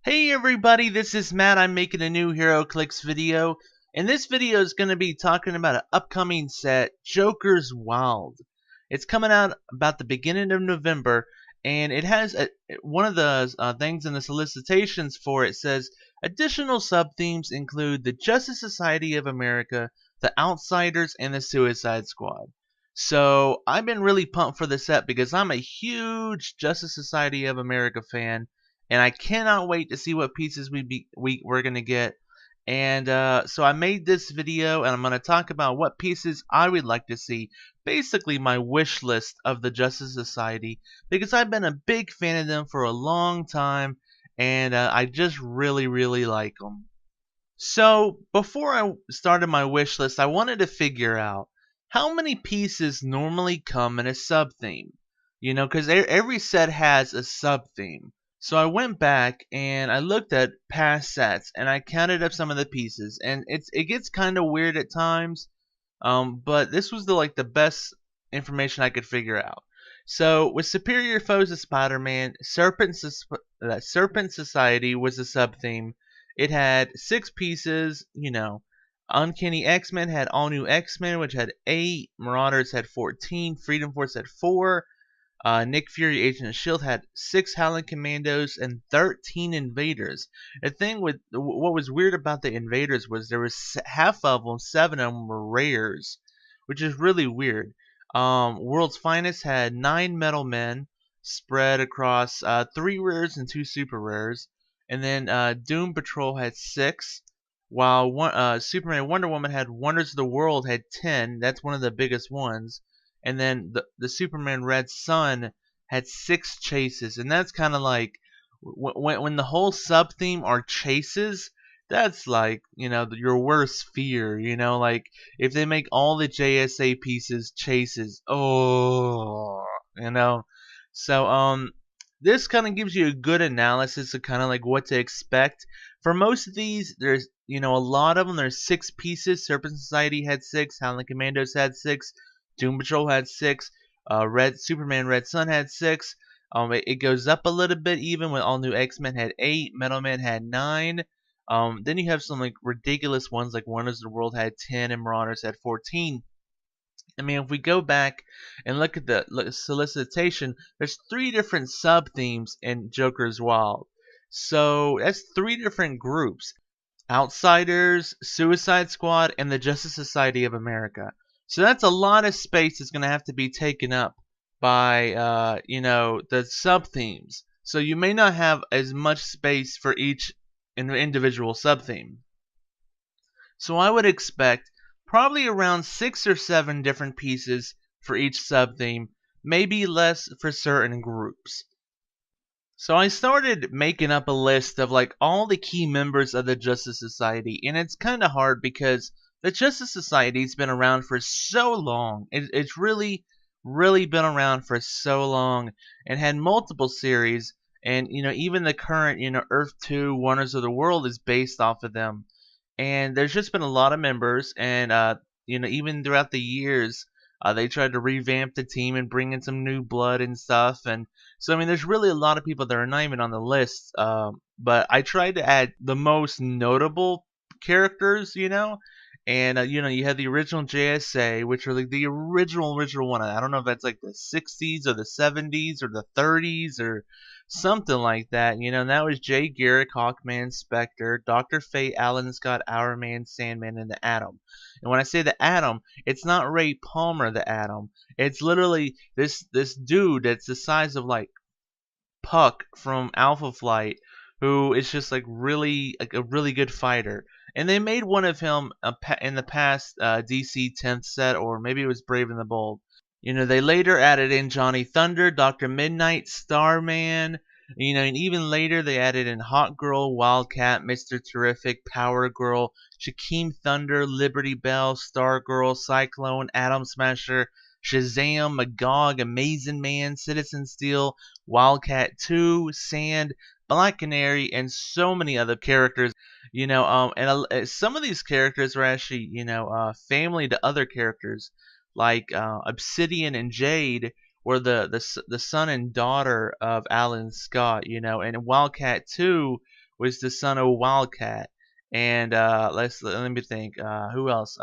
Hey everybody, this is Matt. I'm making a new Heroclix video, and this video is going to be talking about an upcoming set, Joker's Wild. It's coming out about the beginning of November, and it has one of the things in the solicitations for it says, additional sub-themes include the Justice Society of America, the Outsiders, and the Suicide Squad. So, I've been really pumped for the set because I'm a huge Justice Society of America fan, and I cannot wait to see what pieces we're gonna get. And so I made this video, and I'm gonna talk about what pieces I would like to see. Basically, my wish list of the Justice Society, because I've been a big fan of them for a long time, and I just really like them. So before I started my wish list, I wanted to figure out how many pieces normally come in a sub theme. You know, because every set has a sub theme. So I went back and I looked at past sets and I counted up some of the pieces, and it gets kind of weird at times. But this was the best information I could figure out. So with Superior Foes of Spider-Man, Serpent Society was a sub theme. It had 6 pieces. You know, Uncanny X-Men had All New X-Men, which had 8. Marauders had 14. Freedom Force had 4. Nick Fury, Agent of S.H.I.E.L.D. had 6 Howling Commandos and 13 Invaders. The thing with what was weird about the Invaders was there was half of them, 7 of them were rares, which is really weird. World's Finest had 9 Metal Men spread across 3 rares and 2 super rares, and then Doom Patrol had 6. While Superman and Wonder Woman had Wonders of the World had 10. That's one of the biggest ones. And then the Superman Red Sun had 6 chases, and that's kind of like when the whole sub theme are chases. That's like, you know, your worst fear. You know, like if they make all the JSA pieces chases, oh, you know. So this kind of gives you a good analysis of kind of like what to expect. For most of these, there's, you know, a lot of them. There's 6 pieces. Serpent Society had 6. Howling Commandos had 6. Doom Patrol had 6. Superman Red Sun had 6. It goes up a little bit even when All New X-Men had 8. Metal Man had 9. Then you have some like ridiculous ones like Wonders of the World had 10 and Marauders had 14. I mean, if we go back and look at the solicitation, there's 3 different sub themes in Joker's Wild. So that's 3 different groups: Outsiders, Suicide Squad, and the Justice Society of America. So that's a lot of space that's going to have to be taken up by, you know, the sub-themes. So you may not have as much space for each individual sub-theme. So I would expect probably around 6 or 7 different pieces for each sub-theme, maybe less for certain groups. So I started making up a list of like all the key members of the Justice Society, and it's kind of hard because the Justice Society's been around for so long. It's really been around for so long and had multiple series, and you know, even the current, you know, Earth 2 Wonders of the World is based off of them. And there's just been a lot of members, and you know, even throughout the years, they tried to revamp the team and bring in some new blood and stuff. And so, I mean, there's really a lot of people that are not even on the list. But I tried to add the most notable characters, you know. And you know, you had the original JSA, which are like the original one. I don't know if that's like the 60s or the 70s or the 30s or something like that, you know. And that was Jay Garrick, Hawkman, Spectre, Dr. Fate, Alan Scott, Hourman, Sandman, and the Atom. And when I say the Atom, it's not Ray Palmer the Atom. It's literally this dude that's the size of like Puck from Alpha Flight, who is just like really like a really good fighter. And they made one of him in the past DC 10th set, or maybe it was Brave and the Bold. You know, they later added in Johnny Thunder, Dr. Midnight, Starman. You know, and even later they added in Hawk Girl, Wildcat, Mr. Terrific, Power Girl, Shaquem Thunder, Liberty Bell, Stargirl, Cyclone, Atom Smasher, Shazam, Magog, Amazing Man, Citizen Steel, Wildcat 2, Sand, Black Canary, and so many other characters. You know, and some of these characters were actually, you know, family to other characters, like Obsidian and Jade were the son and daughter of Alan Scott, you know, and Wildcat 2 was the son of Wildcat. And let me think. Who else?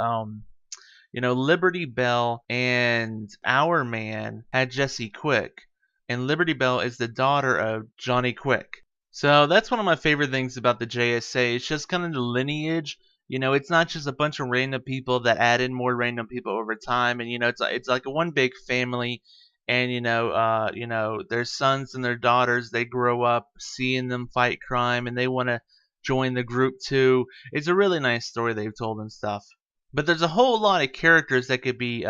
Liberty Bell and Our Man had Jesse Quick, and Liberty Bell is the daughter of Johnny Quick. So that's one of my favorite things about the JSA. It's just kind of the lineage. It's not just a bunch of random people that add in more random people over time, and it's like a one big family. And their sons and their daughters, they grow up seeing them fight crime, and they want to join the group too. It's a really nice story they've told and stuff. But there's a whole lot of characters that could be,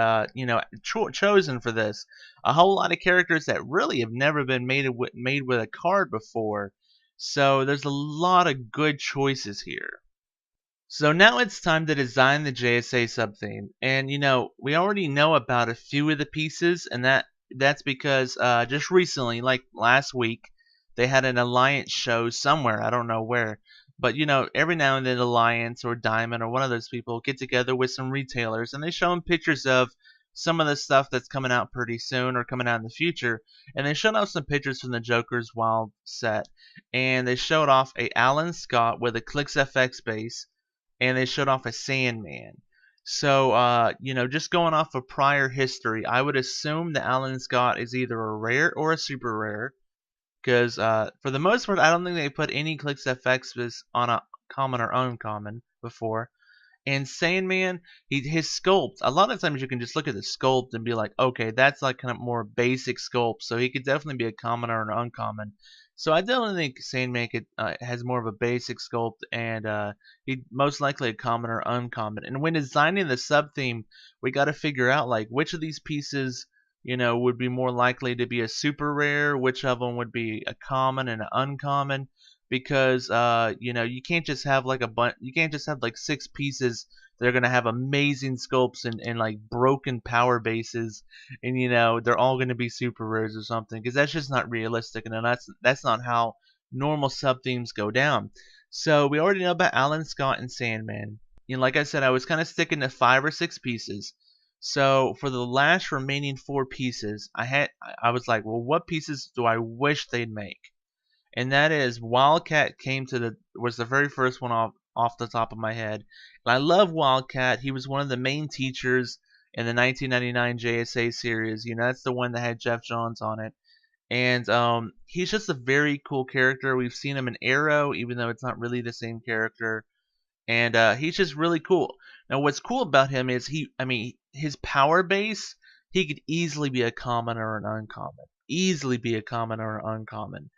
chosen for this. A whole lot of characters that really have never been made with a card before. So there's a lot of good choices here. So now it's time to design the JSA sub-theme. And we already know about a few of the pieces, and that's because just recently, like last week, they had an Alliance show somewhere, I don't know where. But every now and then Alliance or Diamond or one of those people get together with some retailers, and they show them pictures of some of the stuff that's coming out pretty soon or coming out in the future. And they showed off some pictures from the Joker's Wild set, and they showed off a Alan Scott with a Clix FX base, and they showed off a Sandman. So just going off of prior history, I would assume that Alan Scott is either a rare or a super rare. Because for the most part, I don't think they put any Clix FXs on a common or uncommon before. And Sandman, his sculpt, a lot of times you can just look at the sculpt and be like, okay, that's like kind of more basic sculpt, so he could definitely be a common or an uncommon. So I definitely think Sandman has more of a basic sculpt, and he most likely a common or uncommon. And when designing the sub theme, we got to figure out like which of these pieces would be more likely to be a super rare, which of them would be a common and an uncommon, because you can't just have like you can't just have like 6 pieces that are gonna have amazing sculpts and like broken power bases, and they're all gonna be super rares or something, because that's just not realistic, and that's not how normal sub themes go down. So we already know about Alan Scott and Sandman. Like I said, I was kind of sticking to 5 or 6 pieces. So for the last remaining 4 pieces, I was like, well, what pieces do I wish they'd make? And that is Wildcat was the very first one off the top of my head. And I love Wildcat. He was one of the main teachers in the 1999 JSA series. That's the one that had Jeff Johns on it. And he's just a very cool character. We've seen him in Arrow, even though it's not really the same character. And he's just really cool. Now, what's cool about him is his power base, he could easily be a common or an uncommon. Easily be a common or an uncommon.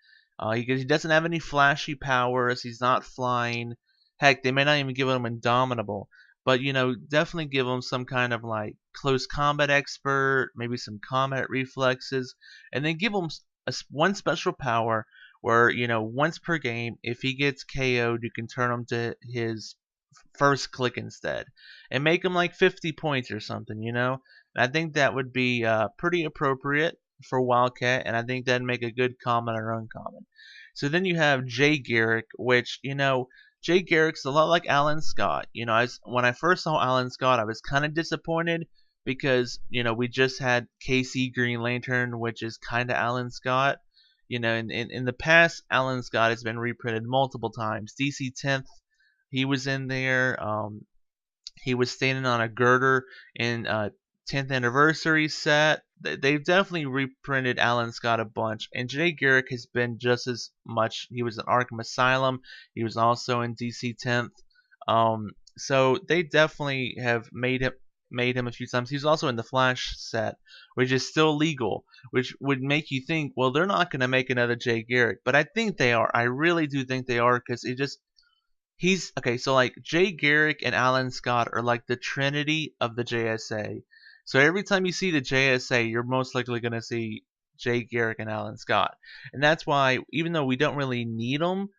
He doesn't have any flashy powers. He's not flying. Heck, they may not even give him Indomitable. But, definitely give him some kind of like close combat expert, maybe some combat reflexes, and then give him one special power where, once per game, if he gets KO'd, you can turn him to his first click instead, and make him like 50 points or something, And I think that would be pretty appropriate for Wildcat, and I think that'd make a good common or uncommon. So then you have Jay Garrick, which, Jay Garrick's a lot like Alan Scott. When I first saw Alan Scott, I was kind of disappointed because, we just had KC Green Lantern, which is kind of Alan Scott. In the past, Alan Scott has been reprinted multiple times. DC 10th, he was in there. He was standing on a girder in 10th anniversary set. They've definitely reprinted Alan Scott a bunch, and Jay Garrick has been just as much. He was in Arkham Asylum. He was also in DC 10th. So they definitely have made him a few times. He's also in the Flash set, which is still legal, which would make you think, well, they're not going to make another Jay Garrick, but I think they are. I really do think they are, because he's okay. So like Jay Garrick and Alan Scott are like the trinity of the JSA. So every time you see the JSA, you're most likely going to see Jay Garrick and Alan Scott, and that's why, even though we don't really need them,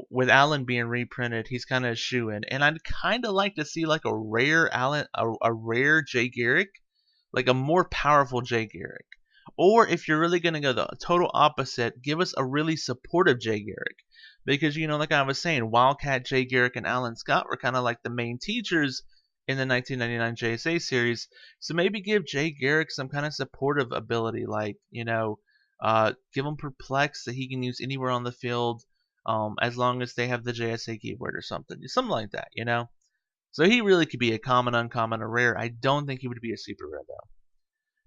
with Alan being reprinted, he's kind of a shoo-in. And I'd kind of like to see like a rare a rare Jay Garrick, like a more powerful Jay Garrick. Or if you're really going to go the total opposite, give us a really supportive Jay Garrick. Because, like I was saying, Wildcat, Jay Garrick, and Alan Scott were kind of like the main teachers in the 1999 JSA series. So maybe give Jay Garrick some kind of supportive ability, like, give him Perplex that he can use anywhere on the field. as long as they have the JSA keyword or something like that, So he really could be a common, uncommon, or rare. I don't think he would be a super rare though.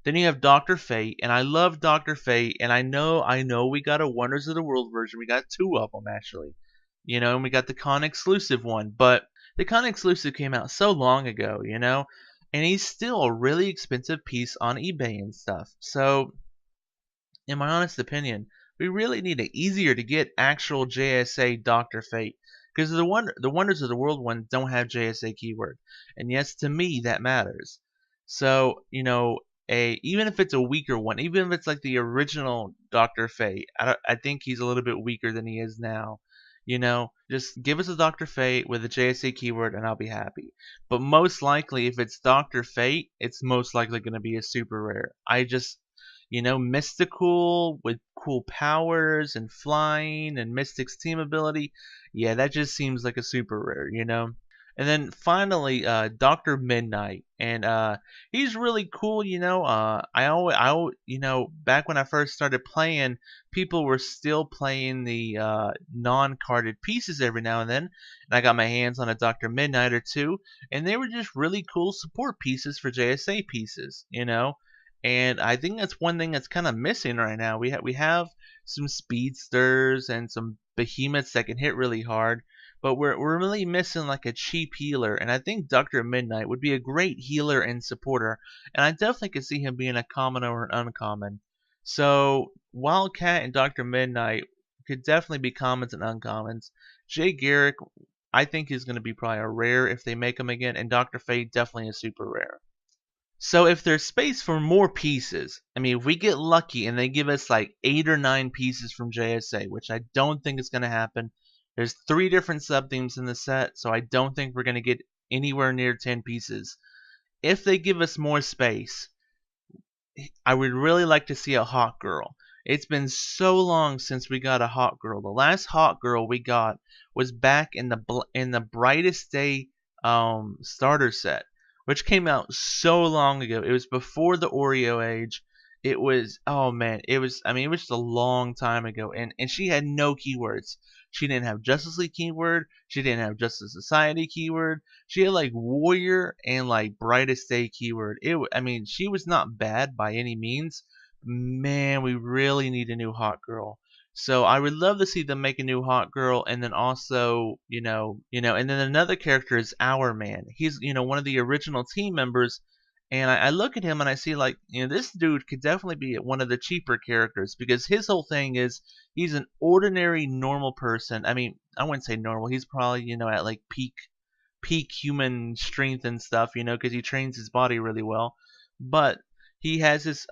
Then you have Dr. Fate, and I love Dr. Fate, and I know we got a Wonders of the World version. We got 2 of them actually, and we got the con exclusive one, but the con exclusive came out so long ago, and he's still a really expensive piece on eBay and stuff. So, in my honest opinion, we really need an easier to get actual JSA Dr. Fate, because the Wonders of the World ones don't have JSA keyword, and yes, to me that matters. So, even if it's a weaker one, even if it's like the original Dr. Fate, I think he's a little bit weaker than he is now. Just give us a Dr. Fate with a JSA keyword and I'll be happy. But most likely, if it's Dr. Fate, it's most likely going to be a super rare. Mystical with cool powers and flying and Mystic's team ability. Yeah, that just seems like a super rare, And then finally, Dr. Midnight, and he's really cool. Back when I first started playing, people were still playing the non-carded pieces every now and then, and I got my hands on a Dr. Midnight or 2, and they were just really cool support pieces for JSA pieces, And I think that's one thing that's kind of missing right now. We have some speedsters and some behemoths that can hit really hard. But we're really missing like a cheap healer, and I think Dr. Midnight would be a great healer and supporter, and I definitely could see him being a common or an uncommon. So Wildcat and Dr. Midnight could definitely be commons and uncommons. Jay Garrick, I think is going to be probably a rare if they make him again, and Dr. Fate definitely a super rare. So if there's space for more pieces, I mean, if we get lucky and they give us like 8 or 9 pieces from JSA, which I don't think is going to happen. There's 3 different sub-themes in the set, so I don't think we're going to get anywhere near 10 pieces. If they give us more space, I would really like to see a Hawk Girl. It's been so long since we got a Hawk Girl. The last Hawk Girl we got was back in the Brightest Day starter set, which came out so long ago. It was before the Oreo age. It was, oh man, it was just a long time ago, and she had no keywords. She didn't have Justice League keyword. She didn't have Justice Society keyword. She had like Warrior and like Brightest Day keyword. She was not bad by any means. Man, we really need a new Hot Girl. So I would love to see them make a new Hot Girl, and then also, and then another character is Our Man. He's, one of the original team members. And I look at him and I see like, this dude could definitely be one of the cheaper characters, because his whole thing is he's an ordinary normal person. I mean, I wouldn't say normal. He's probably, at like peak human strength and stuff, because he trains his body really well. But he has this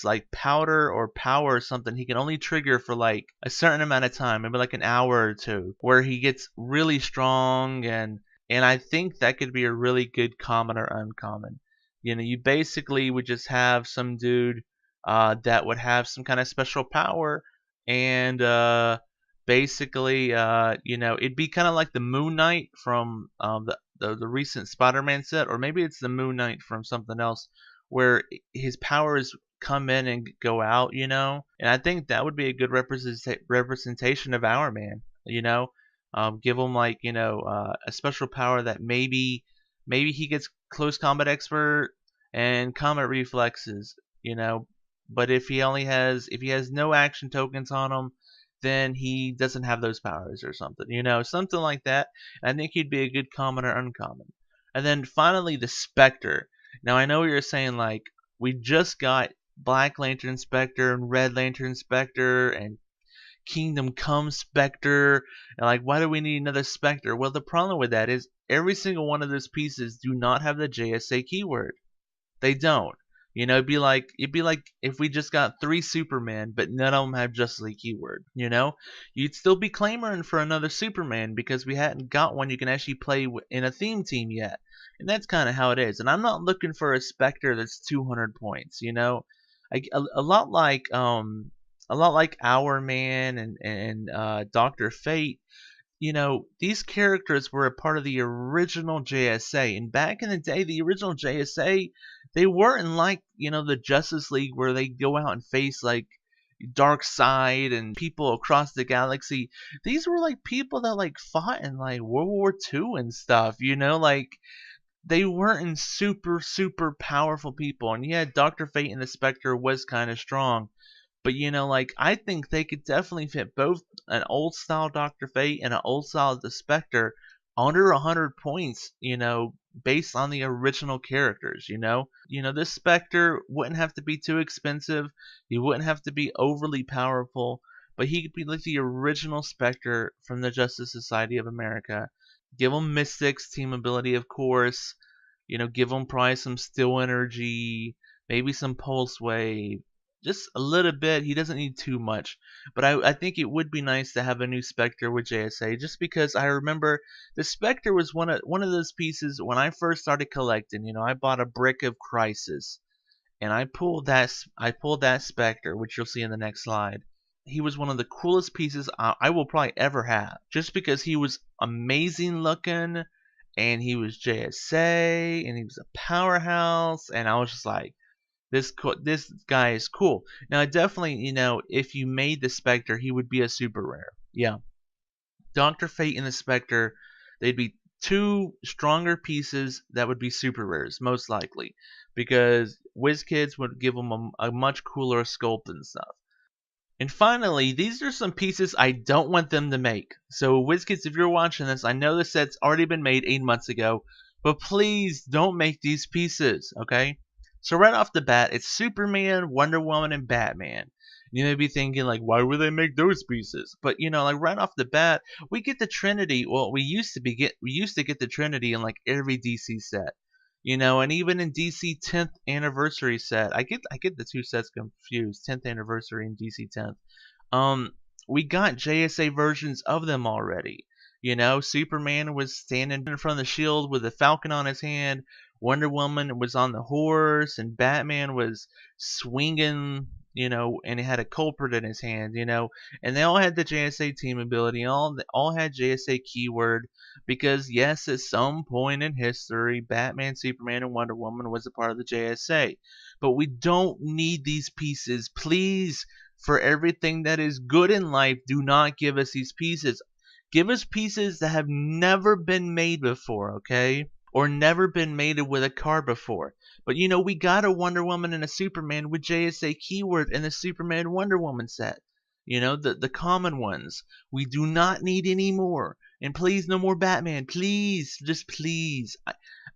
like powder or power or something he can only trigger for like a certain amount of time, maybe like an hour or 2, where he gets really strong, and I think that could be a really good common or uncommon. You basically would just have some dude that would have some kind of special power, and basically, it'd be kind of like the Moon Knight from the recent Spider-Man set, or maybe it's the Moon Knight from something else, where his powers come in and go out, And I think that would be a good representation of Our Man, Give him like a special power that maybe he gets close combat expert and combat reflexes, But if he has no action tokens on him, then he doesn't have those powers or something, something like that. I think he'd be a good common or uncommon. And then finally the Spectre. Now I know you're saying like we just got Black Lantern Spectre and Red Lantern Spectre and Kingdom Come Spectre, and like, why do we need another Spectre? Well, the problem with that is every single one of those pieces do not have the JSA keyword. They don't. It'd be like if we just got 3 Superman, but none of them have Justice League keyword. You'd still be clamoring for another Superman because we hadn't got one you can actually play in a theme team yet, and that's kind of how it is. And I'm not looking for a Spectre that's 200 points. A lot like Our Man and Dr. Fate. These characters were a part of the original JSA, and back in the day, the original JSA, they weren't like, the Justice League where they go out and face like, Darkseid and people across the galaxy. These were like people that like fought in like World War II and stuff, you know, like they weren't super powerful people. And yeah, Dr. Fate and the Spectre was kind of strong. But you know, like I think they could definitely fit both an old style Dr. Fate and an old style The Spectre under 100 points, you know, based on the original characters, you know? You know, this Spectre wouldn't have to be too expensive. He wouldn't have to be overly powerful, but he could be like the original Spectre from the Justice Society of America. Give him Mystic's team ability, of course. You know, give him probably some Still Energy, maybe some Pulse Wave, just a little bit. He doesn't need too much. But I think it would be nice to have a new Spectre with JSA, just because I remember the Spectre was one of those pieces when I first started collecting. You know, I bought a brick of Crisis, and I pulled that Spectre, which you'll see in the next slide. He was one of the coolest pieces I will probably ever have, just because he was amazing looking, and he was JSA, and he was a powerhouse, and I was just like, this guy is cool. Now, definitely, you know, if you made the Spectre, he would be a super rare. Yeah, Dr. Fate and the Spectre, they'd be two stronger pieces that would be super rares, most likely, because Wizkids would give them a much cooler sculpt and stuff. And finally, these are some pieces I don't want them to make. So, Wizkids, if you're watching this, I know the set's already been made 8 months ago, but please don't make these pieces, okay? So right off the bat, it's Superman, Wonder Woman, and Batman. You may be thinking, like, why would they make those pieces? But you know, like right off the bat, we get the Trinity. Well, we used to get the Trinity in like every DC set. You know, and even in DC 10th anniversary set, I get the two sets confused, 10th anniversary and DC 10th. Um, we got JSA versions of them already. You know, Superman was standing in front of the shield with a falcon on his hand. Wonder Woman was on the horse, and Batman was swinging, you know, and he had a culprit in his hand, you know, and they all had the JSA team ability, all had JSA keyword, because yes, at some point in history, Batman, Superman, and Wonder Woman was a part of the JSA, but we don't need these pieces, please. For everything that is good in life, do not give us these pieces. Give us pieces that have never been made before, okay? Or never been mated with a car before. But you know, we got a Wonder Woman and a Superman with JSA keyword in the Superman Wonder Woman set. You know, the common ones. We do not need any more. And please, no more Batman. Please, just please.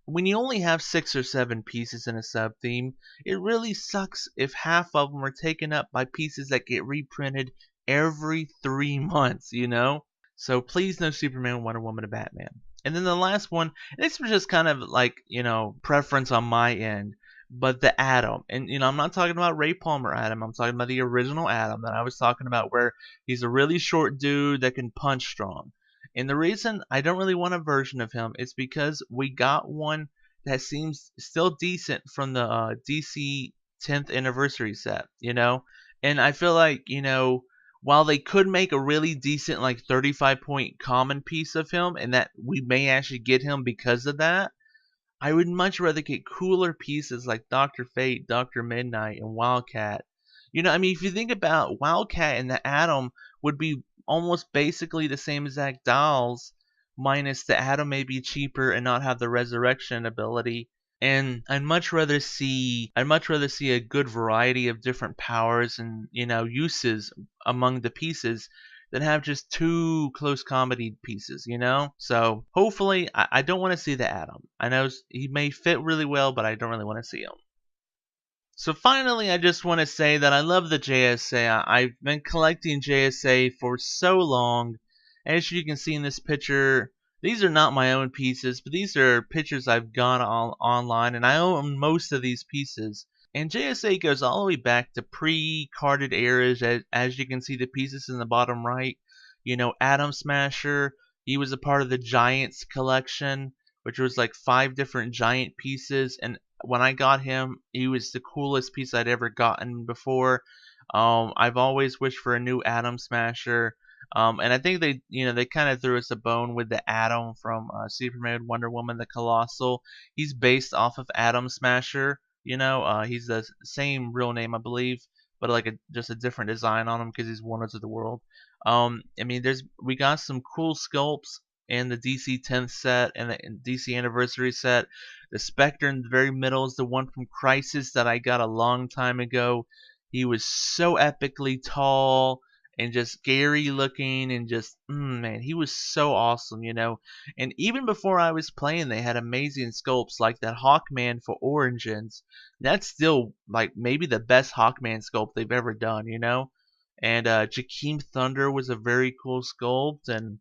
When you only have 6 or 7 pieces in a sub-theme, it really sucks if half of them are taken up by pieces that get reprinted every 3 months, you know? So please, no Superman, Wonder Woman, and Batman. And then the last one, and this was just kind of like, you know, preference on my end, but the Atom. And, you know, I'm not talking about Ray Palmer Atom. I'm talking about the original Atom that I was talking about, where he's a really short dude that can punch strong. And the reason I don't really want a version of him is because we got one that seems still decent from the DC 10th anniversary set, you know? And I feel like, you know, while they could make a really decent like 35-point common piece of him, and that we may actually get him because of that, I would much rather get cooler pieces like Dr. Fate, Dr. Midnight, and Wildcat. You know, I mean, if you think about Wildcat and the Atom would be almost basically the same exact dolls, minus the Atom may be cheaper and not have the resurrection ability. And I'd much rather see a good variety of different powers and, you know, uses among the pieces than have just two close comedy pieces, you know? So hopefully, I don't want to see the Atom. I know he may fit really well, but I don't really want to see him. So finally, I just want to say that I love the JSA. I've been collecting JSA for so long. As you can see in this picture, these are not my own pieces, but these are pictures I've gone online, and I own most of these pieces. And JSA goes all the way back to pre-carded eras, as you can see the pieces in the bottom right. You know, Atom Smasher, he was a part of the Giants collection, which was like 5 different giant pieces, and when I got him, he was the coolest piece I'd ever gotten before. I've always wished for a new Atom Smasher. And I think they kind of threw us a bone with the Atom from Superman, Wonder Woman, the Colossal. He's based off of Atom Smasher. You know, he's the same real name, I believe. but like just a different design on him because he's Wonders of the World. I mean, we got some cool sculpts in the DC 10th set and the DC Anniversary set. The Spectre in the very middle is the one from Crisis that I got a long time ago. He was so epically tall and just scary looking, and just man, he was so awesome, you know. And even before I was playing, they had amazing sculpts like that Hawkman for Origins. That's still like maybe the best Hawkman sculpt they've ever done, you know. And Jakeem Thunder was a very cool sculpt, and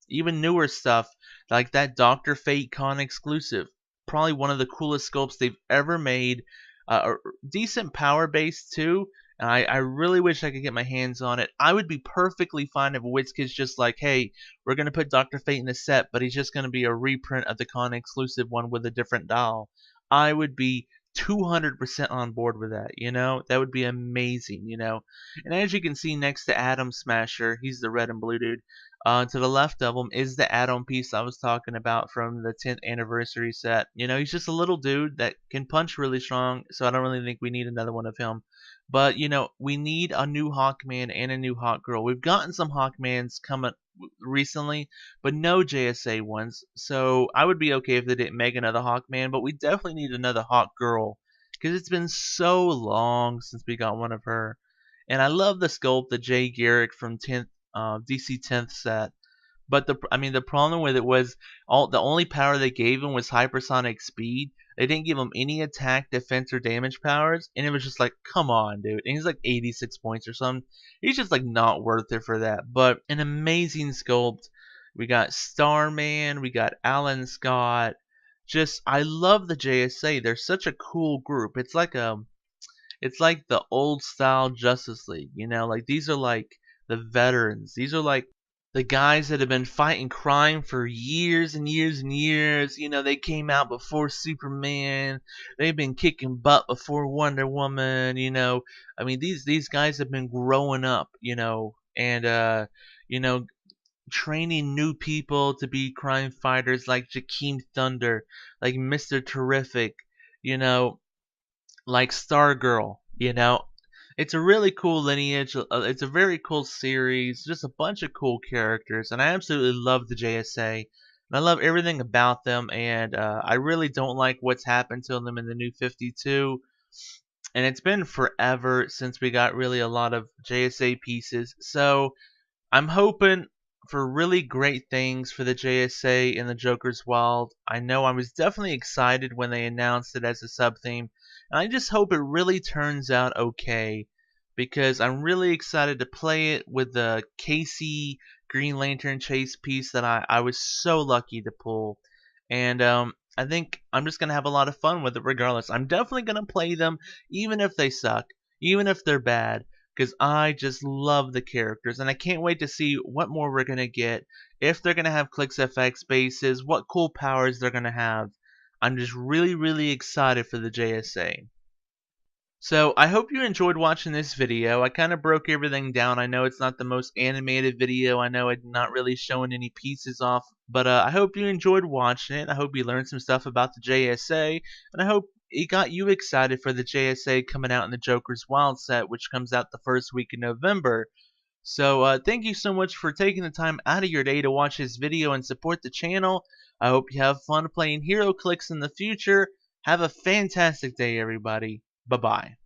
even newer stuff like that Dr. Fate Con exclusive, probably one of the coolest sculpts they've ever made. Decent power base too. And I really wish I could get my hands on it. I would be perfectly fine if Wizkids just like, hey, we're going to put Dr. Fate in the set, but he's just going to be a reprint of the con exclusive one with a different doll. I would be 200% on board with that, you know? That would be amazing, you know? And as you can see next to Atom Smasher, he's the red and blue dude. To the left of him is the Atom piece I was talking about from the 10th anniversary set. You know, he's just a little dude that can punch really strong, so I don't really think we need another one of him. But, you know, we need a new Hawkman and a new Hawkgirl. We've gotten some Hawkmans coming recently, but no JSA ones. So I would be okay if they didn't make another Hawkman, but we definitely need another Hawkgirl because it's been so long since we got one of her. And I love the sculpt, the Jay Garrick from 10th DC 10th set. But the problem with it was the only power they gave him was hypersonic speed. They didn't give him any attack, defense, or damage powers, and it was just like, come on, dude. And he's like 86 points or something. He's just like not worth it for that. But an amazing sculpt. We got Starman, we got Alan Scott. Just I love the JSA. They're such a cool group. It's like the old style Justice League, you know. Like these are like the veterans. These are like the guys that have been fighting crime for years and years and years. You know, they came out before Superman. They've been kicking butt before Wonder Woman. You know, I mean, these guys have been growing up. You know, and you know, training new people to be crime fighters like Jakeem Thunder, like Mr. Terrific. You know, like Stargirl. You know, it's a really cool lineage. It's a very cool series. Just a bunch of cool characters, and I absolutely love the JSA. And I love everything about them. And I really don't like what's happened to them in the new 52. And it's been forever since we got really a lot of JSA pieces. So I'm hoping for really great things for the JSA and the Joker's Wild. I know I was definitely excited when they announced it as a sub-theme. And I just hope it really turns out okay, because I'm really excited to play it with the Casey Green Lantern chase piece that I was so lucky to pull. And I think I'm just going to have a lot of fun with it regardless. I'm definitely going to play them even if they suck, even if they're bad, because I just love the characters. And I can't wait to see what more we're going to get, if they're going to have Clicks FX bases, what cool powers they're going to have. I'm just really, really excited for the JSA. So I hope you enjoyed watching this video. I kind of broke everything down. I know it's not the most animated video. I know I'm not really showing any pieces off. But I hope you enjoyed watching it. I hope you learned some stuff about the JSA. And I hope it got you excited for the JSA coming out in the Joker's Wild set, which comes out the first week in November. So thank you so much for taking the time out of your day to watch this video and support the channel. I hope you have fun playing Heroclix in the future. Have a fantastic day, everybody. Bye-bye.